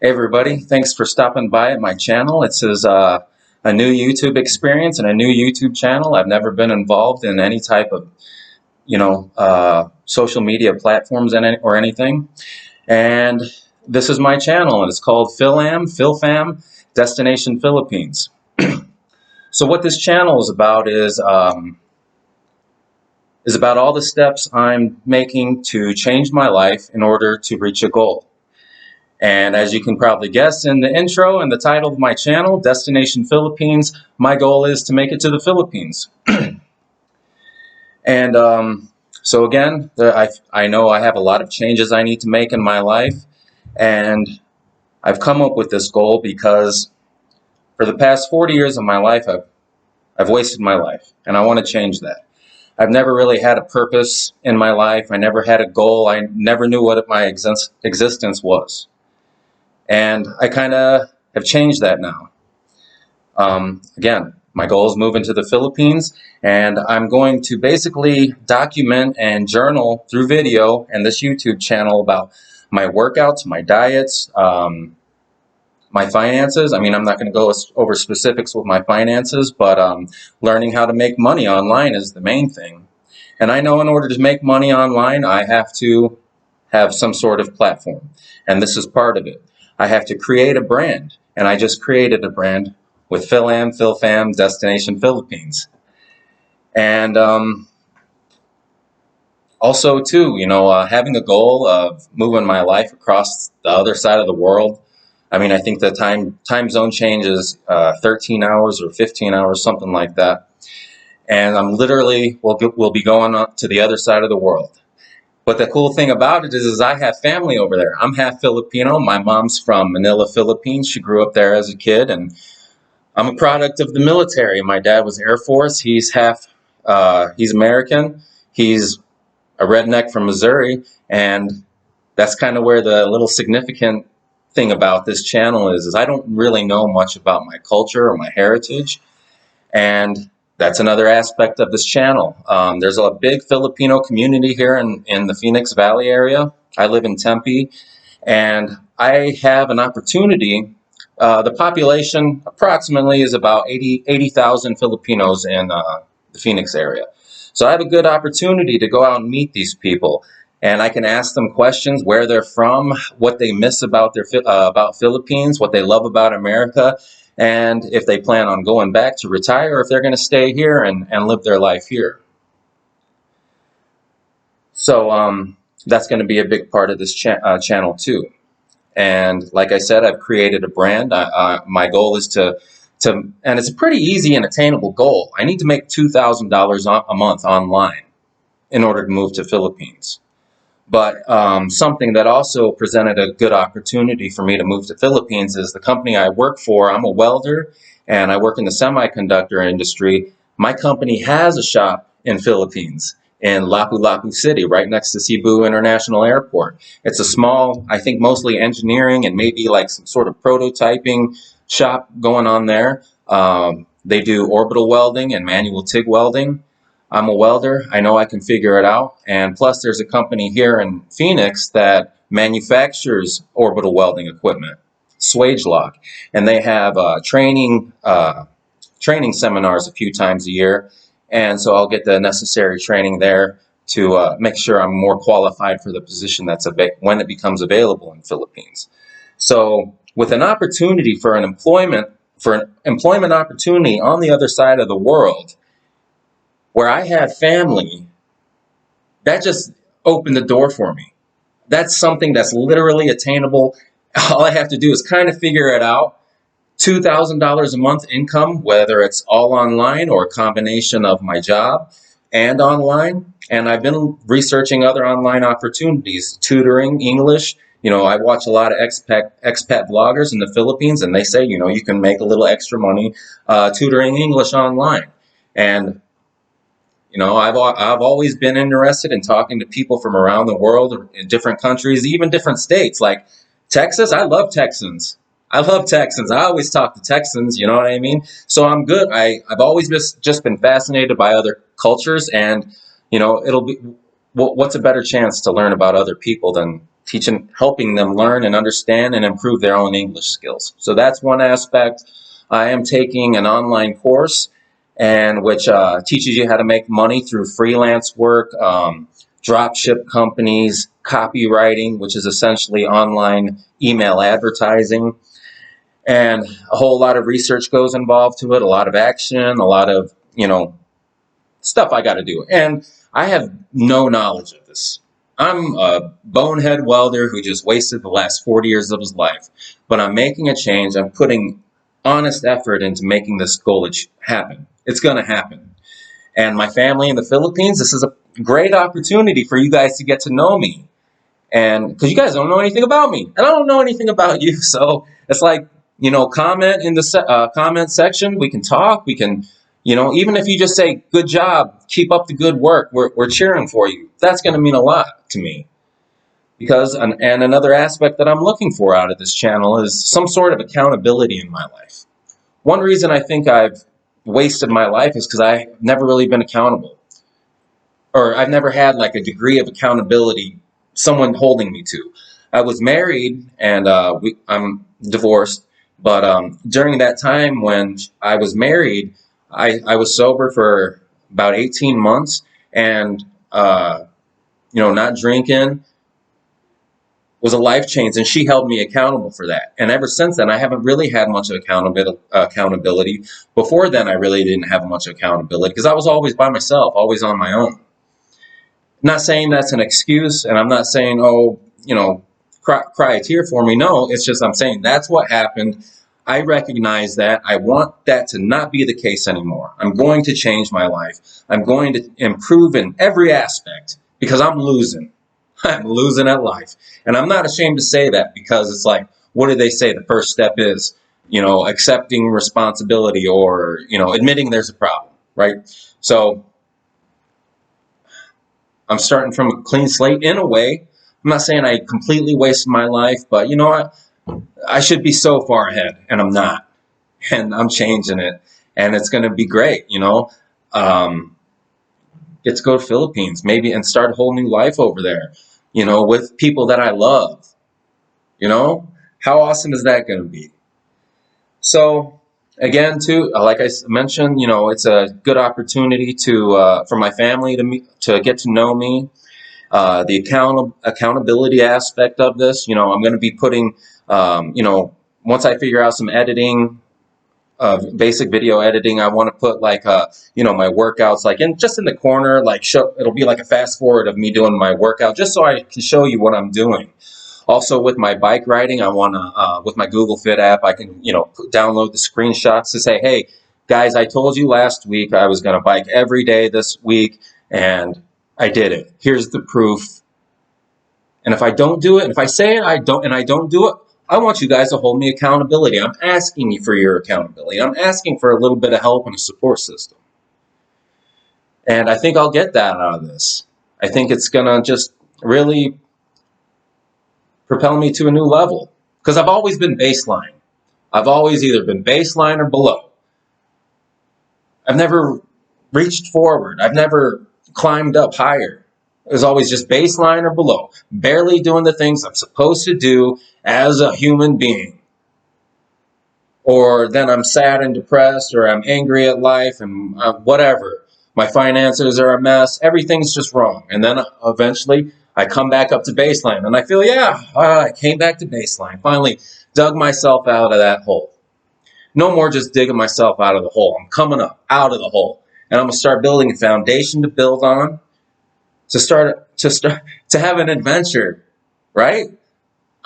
Hey everybody, thanks for stopping by at my channel. This is a new YouTube experience and a new YouTube channel. I've never been involved in any type of, social media platforms or anything. And this is my channel and it's called Fil-Am, Fil-Fam, Destination Philippines. So what this channel is about is about all the steps I'm making to change my life in order to reach a goal. And as you can probably guess in the intro and the title of my channel, Destination Philippines, my goal is to make it to the Philippines. And so again, I know I have a lot of changes I need to make in my life. And I've come up with this goal because for the past 40 years of my life, I've wasted my life. And I want to change that. I've never really had a purpose in my life. I never had a goal. I never knew what my existence was. And I kind of have changed that now. Again, my goal is moving to the Philippines, and I'm going to basically document and journal through video and this YouTube channel about my workouts, my diets, my finances. I mean, I'm not going to go over specifics with my finances, but learning how to make money online is the main thing. And I know in order to make money online, I have to have some sort of platform, and this is part of it. I have to create a brand, and I just created a brand with Fil-Am-Fil-Fam-Destination Philippines. And also too, having a goal of moving my life across the other side of the world. I mean, I think the time zone change is 13 hours or 15 hours, something like that. And I'm literally will be going up to the other side of the world. But the cool thing about it is I have family over there. I'm half Filipino. My mom's from Manila, Philippines. She grew up there as a kid, and I'm a product of the military. My dad was Air Force. He's American. He's a redneck from Missouri, and that's kind of where the little significant thing about this channel is I don't really know much about my culture or my heritage, and that's another aspect of this channel. There's a big Filipino community here in the Phoenix Valley area. I live in Tempe, and I have an opportunity. The population approximately is about 80,000 Filipinos in the Phoenix area. So I have a good opportunity to go out and meet these people, and I can ask them questions, where they're from, what they miss about about Philippines, what they love about America, and if they plan on going back to retire, or if they're going to stay here and live their life here. So that's going to be a big part of this channel too. And like I said, I've created a brand. My goal is to, and it's a pretty easy and attainable goal. I need to make $2,000 a month online in order to move to Philippines. But something that also presented a good opportunity for me to move to Philippines is the company I work for. I'm a welder, and I work in the semiconductor industry. My company has a shop in Philippines, in Lapu-Lapu City, right next to Cebu International Airport. It's a small, I think mostly engineering and maybe like some sort of prototyping shop going on there. They do orbital welding and manual TIG welding. I'm a welder. I know I can figure it out. And plus there's a company here in Phoenix that manufactures orbital welding equipment, Swagelok. And they have training seminars a few times a year. And so I'll get the necessary training there to make sure I'm more qualified for the position that's when it becomes available in Philippines. So with an opportunity for an employment opportunity on the other side of the world, where I have family, that just opened the door for me. That's something that's literally attainable. All I have to do is kind of figure it out. $2,000 a month income, whether it's all online or a combination of my job and online. And I've been researching other online opportunities, tutoring English. I watch a lot of expat vloggers in the Philippines, and they say, you can make a little extra money tutoring English online. And I've always been interested in talking to people from around the world, in different countries, even different states. Like Texas, I love Texans. I always talk to Texans, you know what I mean? So I'm good. I've always just been fascinated by other cultures, and it'll be, what's a better chance to learn about other people than helping them learn and understand and improve their own English skills. So that's one aspect. I am taking an online course, and which teaches you how to make money through freelance work, drop ship companies, copywriting, which is essentially online email advertising. And a whole lot of research goes involved to it, a lot of action, a lot of, stuff I got to do. And I have no knowledge of this. I'm a bonehead welder who just wasted the last 40 years of his life. But I'm making a change. I'm putting honest effort into making this goal happen. It's going to happen. And my family in the Philippines, this is a great opportunity for you guys to get to know me. And because you guys don't know anything about me, and I don't know anything about you. So it's like, comment in the comment section. We can talk. We can, even if you just say, good job, keep up the good work, we're cheering for you. That's going to mean a lot to me. Because, and another aspect that I'm looking for out of this channel is some sort of accountability in my life. One reason I think I've wasted my life is because I've never really been accountable. Or I've never had like a degree of accountability, someone holding me to. I was married, and I'm divorced. But during that time when I was married, I was sober for about 18 months, and not drinking was a life change, and she held me accountable for that. And ever since then, I haven't really had much of accountability. Before then, I really didn't have much accountability because I was always by myself, always on my own. Not saying that's an excuse, and I'm not saying, cry a tear for me. No, it's just I'm saying that's what happened. I recognize that. I want that to not be the case anymore. I'm going to change my life. I'm going to improve in every aspect because I'm losing. I'm losing at life. And I'm not ashamed to say that because it's like, what do they say? The first step is, accepting responsibility or, admitting there's a problem, right? So I'm starting from a clean slate in a way. I'm not saying I completely wasted my life, but you know what? I should be so far ahead, and I'm not. And I'm changing it, and it's going to be great, Get to go to Philippines, maybe, and start a whole new life over there, with people that I love. How awesome is that going to be? So, again, too, like I mentioned, it's a good opportunity for my family to get to know me. The accountability aspect of this, I'm going to be putting, once I figure out some editing, basic video editing, I want to put like, my workouts, like just in the corner, like it'll be like a fast forward of me doing my workout, just so I can show you what I'm doing. Also with my bike riding, I want to, with my Google Fit app, I can, download the screenshots to say, hey, guys, I told you last week I was going to bike every day this week, and I did it. Here's the proof. And if I don't do it, and if I say it, I don't do it, I want you guys to hold me accountability. I'm asking you for your accountability. I'm asking for a little bit of help and a support system. And I think I'll get that out of this. I think it's going to just really propel me to a new level. Because I've always been baseline. I've always either been baseline or below. I've never reached forward. I've never climbed up higher. It was always just baseline or below. Barely doing the things I'm supposed to do as a human being. Or then I'm sad and depressed, or I'm angry at life, and whatever. My finances are a mess. Everything's just wrong. And then eventually I come back up to baseline, and I feel, I came back to baseline. Finally dug myself out of that hole. No more just digging myself out of the hole. I'm coming up out of the hole. And I'm going to start building a foundation to build on, to have an adventure, right?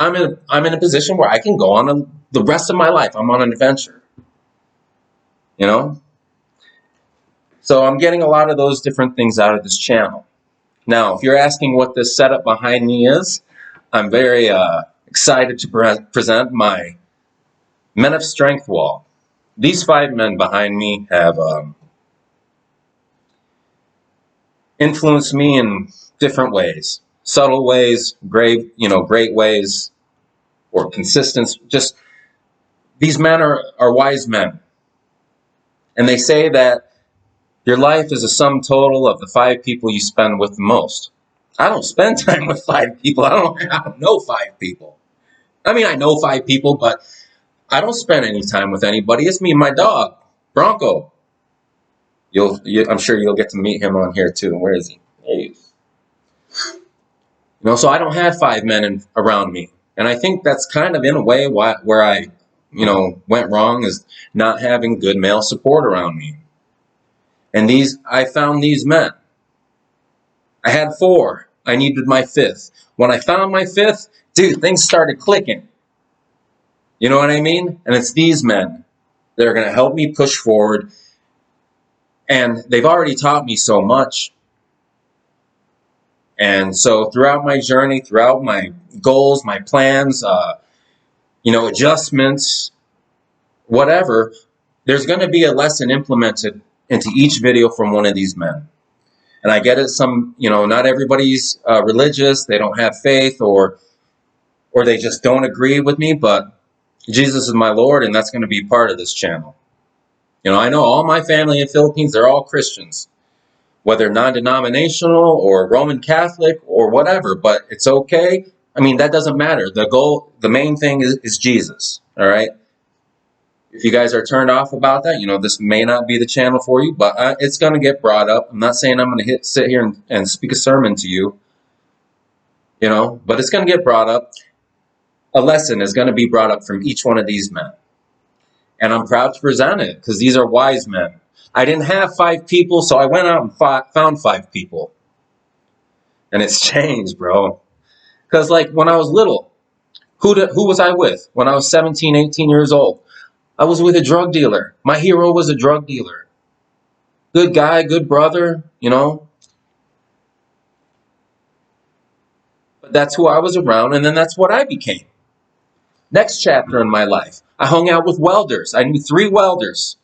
I'm in a position where I can go on the rest of my life. I'm on an adventure, So I'm getting a lot of those different things out of this channel. Now, if you're asking what this setup behind me is, I'm very excited to present my Men of Strength wall. These 5 men behind me have influenced me in different ways. Subtle ways, great ways, or consistent. Just these men are wise men. And they say that your life is a sum total of the 5 people you spend with the most. I don't spend time with 5 people. I don't know 5 people. I mean, I know 5 people, but I don't spend any time with anybody. It's me and my dog, Bronco. I'm sure you'll get to meet him on here too. Where is he? Hey. So I don't have 5 men around me, and I think that's kind of in a way where I, went wrong, is not having good male support around me. And I found these men. I had 4. I needed my 5th. When I found my 5th, dude, things started clicking. You know what I mean? And it's these men that are going to help me push forward. And they've already taught me so much. And so throughout my journey, throughout my goals, my plans, adjustments, whatever, there's going to be a lesson implemented into each video from one of these men. And I get it, not everybody's religious, they don't have faith, or they just don't agree with me, but Jesus is my Lord, and that's going to be part of this channel. I know all my family in the Philippines, they're all Christians, whether non-denominational or Roman Catholic or whatever, but it's okay. I mean, that doesn't matter. The main thing is Jesus, all right? If you guys are turned off about that, this may not be the channel for you, but it's going to get brought up. I'm not saying I'm going to sit here and speak a sermon to you, but it's going to get brought up. A lesson is going to be brought up from each one of these men. And I'm proud to present it because these are wise men. I didn't have 5 people, so I went out and found 5 people. And it's changed, bro. Because when I was little, who was I with? When I was 17, 18 years old, I was with a drug dealer. My hero was a drug dealer. Good guy, good brother, But that's who I was around, and then that's what I became. Next chapter in my life, I hung out with welders. I knew 3 welders.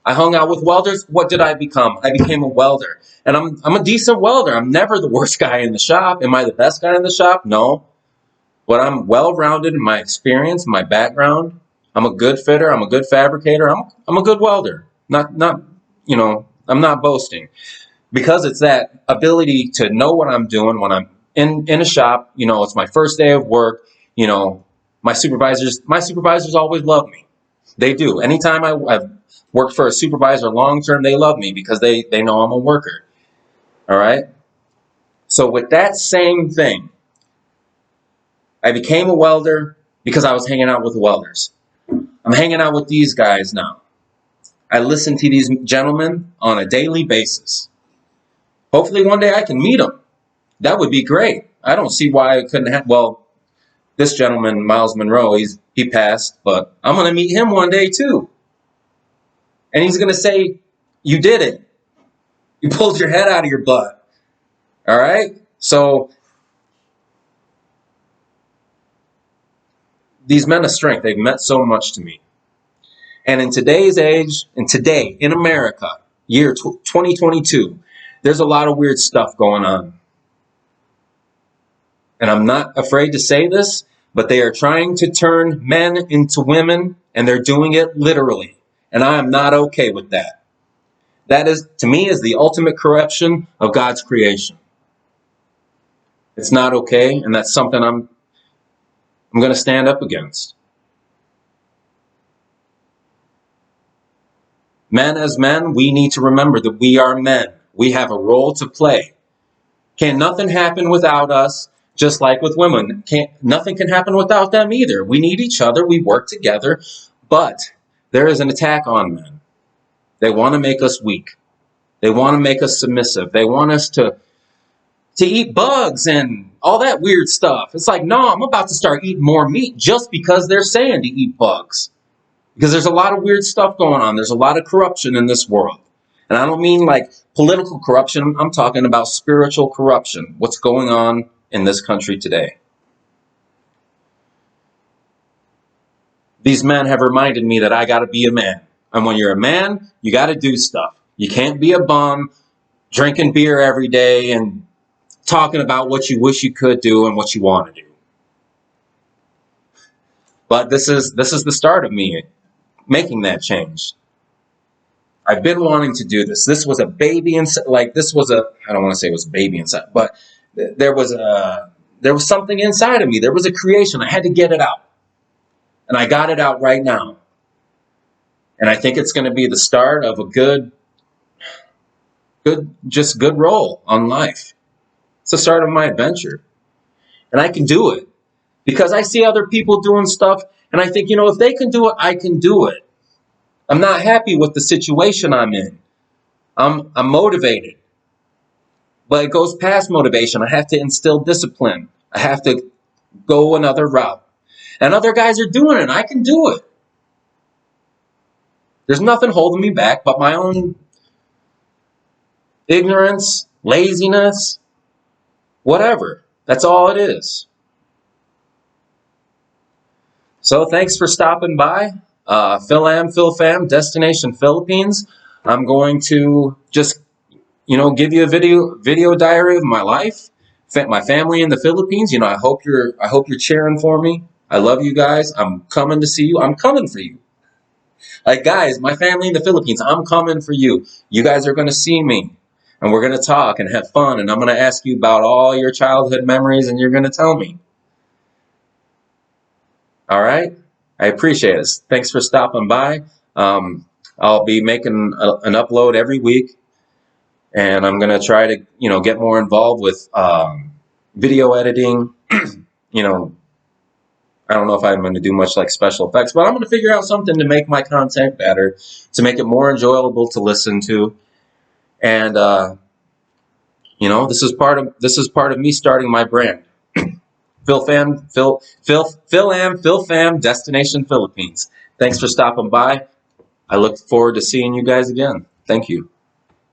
I hung out with welders. What did I become? I became a welder. And I'm a decent welder. I'm never the worst guy in the shop. Am I the best guy in the shop? No. But I'm well-rounded in my experience, my background. I'm a good fitter. I'm a good fabricator. I'm a good welder. I'm not boasting. Because it's that ability to know what I'm doing when I'm in a shop. It's my first day of work. My supervisors always love me. They do. Anytime I've worked for a supervisor long-term, they love me because they know I'm a worker. All right? So with that same thing, I became a welder because I was hanging out with welders. I'm hanging out with these guys now. I listen to these gentlemen on a daily basis. Hopefully one day I can meet them. That would be great. I don't see why I couldn't have. Well, this gentleman, Miles Monroe, he passed, but I'm going to meet him one day too. And he's going to say, you did it. You pulled your head out of your butt. All right? So these men of strength, they've meant so much to me. And in today's age, in America, year 2022, there's a lot of weird stuff going on. And I'm not afraid to say this, but they are trying to turn men into women, and they're doing it literally. And I am not okay with that. That is, to me, is the ultimate corruption of God's creation. It's not okay, and that's something I'm going to stand up against. Men as men, we need to remember that we are men. We have a role to play. Can nothing happen without us? Just like with women, nothing can happen without them either. We need each other. We work together. But there is an attack on men. They want to make us weak. They want to make us submissive. They want us to eat bugs and all that weird stuff. It's like, no, I'm about to start eating more meat just because they're saying to eat bugs. Because there's a lot of weird stuff going on. There's a lot of corruption in this world. And I don't mean like political corruption. I'm talking about spiritual corruption. What's going on in this country today. These men have reminded me that I got to be a man. And when you're a man, you got to do stuff. You can't be a bum drinking beer every day and talking about what you wish you could do and what you want to do. But this is the start of me making that change. I've been wanting to do this. This was a baby inside. Like this was a. I don't want to say it was a baby inside, but there was something inside of me. There was a creation. I had to get it out, and I got it out right now. And I think it's going to be the start of a good roll on life. It's the start of my adventure, and I can do it because I see other people doing stuff, and I think, if they can do it, I can do it. I'm not happy with the situation I'm in. I'm motivated, but it goes past motivation. I have to instill discipline. I have to go another route. And other guys are doing it. I can do it. There's nothing holding me back but my own ignorance, laziness, whatever. That's all it is. So thanks for stopping by. Fil-Am-Fil-Fam.Destination Philippines. I'm going to just, give you a video diary of my life, my family in the Philippines. I hope you're cheering for me. I love you guys. I'm coming to see you. I'm coming for you. Like, guys, my family in the Philippines, I'm coming for you. You guys are going to see me, and we're going to talk and have fun, and I'm going to ask you about all your childhood memories, and you're going to tell me. All right? I appreciate it. Thanks for stopping by. I'll be making an upload every week, and I'm going to try to, get more involved with video editing. I don't know if I'm going to do much like special effects, but I'm going to figure out something to make my content better, to make it more enjoyable to listen to. And this is part of me starting my brand. Fil-Am-Fil-Fam.Destination Philippines. Thanks for stopping by. I look forward to seeing you guys again. Thank you.